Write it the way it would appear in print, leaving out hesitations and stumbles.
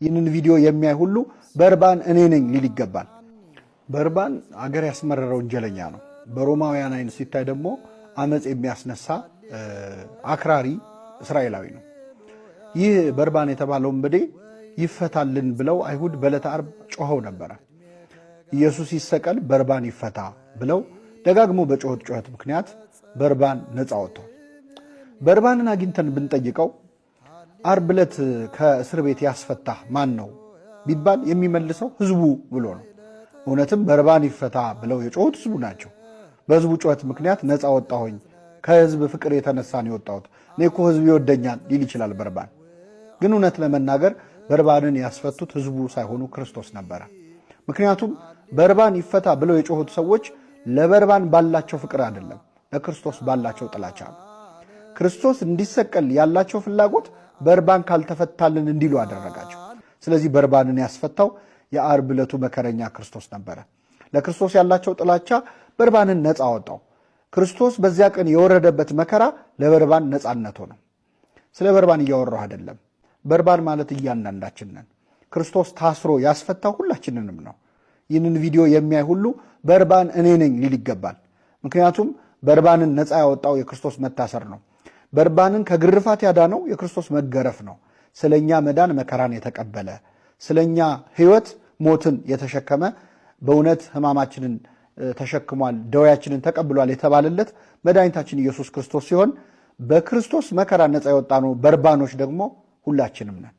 ይህንን ቪዲዮ የሚያይ ሁሉ በርባን እኔ ነኝ ሊል ይገባል። በርባን አገር ያስመረረ ወንጀለኛ ነው። በሮማውያን አይን ሲታይ ደግሞ አመጽ የሚያስነሳ አክራሪ እስራኤላዊ ነው። ይህ በርባን የተባለው ወንበዴ ይፈታልን ብለው አይሁድ በዕለተ ዓርብ ጮኸው ነበረ። ኢየሱስ ይሰቀል በርባን ይፈታ ብለው ደጋግሞ በጮኸት ጮኸት ምክንያት በርባን ነፃ ወጥቷል። በርባንን አግኝተን ብንጠይቀው ዓርብ ዕለት ከእስር ቤት ያስፈታ ማን ነው ቢባል የሚመልሰው ህዝቡ ብሎ ነው። እውነትም በርባን ይፈታ ብለው የጮሁት ህዝቡ ናቸው። በህዝቡ ጮኸት ምክንያት ነፃ ወጣሁኝ፣ ከህዝብ ፍቅር የተነሳ ነው የወጣሁት፣ እኔ እኮ ህዝብ ይወደኛል ሊል ይችላል በርባን። ግን እውነት ለመናገር በርባንን ያስፈቱት ህዝቡ ሳይሆኑ ክርስቶስ ነበረ። ምክንያቱም በርባን ይፈታ ብለው የጮሁት ሰዎች ለበርባን ባላቸው ፍቅር አይደለም፣ ለክርስቶስ ባላቸው ጥላቻ ነው። ክርስቶስ እንዲሰቀል ያላቸው ፍላጎት በርባን ካልተፈታልን እንዲሉ አደረጋቸው። ስለዚህ በርባንን ያስፈታው የዓርብ ዕለቱ መከረኛ ክርስቶስ ነበረ። ለክርስቶስ ያላቸው ጥላቻ በርባንን ነፃ አወጣው። ክርስቶስ በዚያ ቀን የወረደበት መከራ ለበርባን ነፃነቱ ነው። ስለ በርባን እያወራሁ አይደለም። በርባን ማለት እያንዳንዳችን ነን። ክርስቶስ ታስሮ ያስፈታው ሁላችንንም ነው። ይህንን ቪዲዮ የሚያይ ሁሉ በርባን እኔ ነኝ ሊል ይገባል። ምክንያቱም በርባንን ነፃ ያወጣው የክርስቶስ መታሰር ነው። በርባንን ከግርፋት ያዳነው የክርስቶስ መገረፍ ነው። ስለኛ መዳን መከራን የተቀበለ፣ ስለኛ ሕይወት ሞትን የተሸከመ፣ በእውነት ሕማማችንን ተሸክሟል፣ ደዌያችንን ተቀብሏል የተባለለት መድኃኒታችን ኢየሱስ ክርስቶስ ሲሆን በክርስቶስ መከራ ነፃ የወጣ ነው። በርባኖች ደግሞ ሁላችንም ነን።